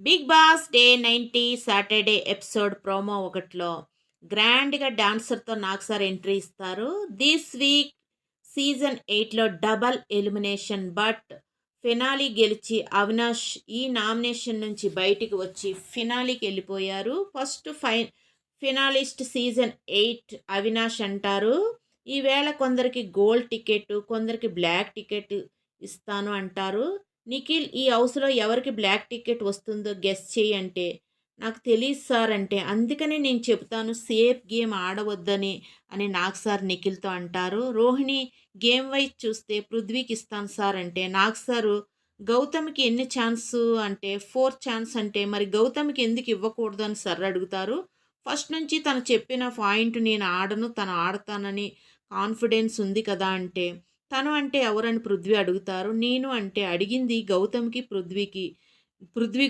Big Boss day 90 Saturday episode promo ఒకటిలో గ్రాండ్గా డాన్సర్తో నాగ్ సార్ ఎంట్రీ ఇస్తారు. దిస్ వీక్ సీజన్ 8లో డబల్ ఎలిమినేషన్, బట్ ఫినాలీ గెలిచి అవినాష్ ఈ నామినేషన్ నుంచి బయటికి వచ్చి ఫినాలీకి వెళ్ళిపోయారు. ఫస్ట్ ఫినాలిస్ట్ సీజన్ 8 అవినాష్ అంటారు. ఈవేళ కొందరికి గోల్డ్ టికెట్, కొందరికి బ్లాక్ టికెట్ ఇస్తాను అంటారు. నిఖిల్, ఈ హౌస్లో ఎవరికి బ్లాక్ టికెట్ వస్తుందో గెస్ చేయి అంటే, నాకు తెలియదు సార్ అంటే, అందుకనే నేను చెబుతాను సేఫ్ గేమ్ ఆడవద్దని అని నాగ్ సార్ నిఖిల్తో అంటారు. రోహిణి, గేమ్ వైజ్ చూస్తే పృథ్వీకి ఇస్తాను సార్ అంటే, నాగ్ సారు గౌతమ్కి ఎన్ని ఛాన్స్ అంటే 4 ఛాన్స్ అంటే, మరి గౌతమ్కి ఎందుకు ఇవ్వకూడదు అని సార్ అడుగుతారు. ఫస్ట్ నుంచి తను చెప్పిన పాయింట్ నేను ఆడను, తను ఆడతానని కాన్ఫిడెన్స్ ఉంది కదా అంటే, తను అంటే ఎవరని పృథ్వీ అడుగుతారు. నేను అంటే అడిగింది గౌతమ్కి, పృథ్వీ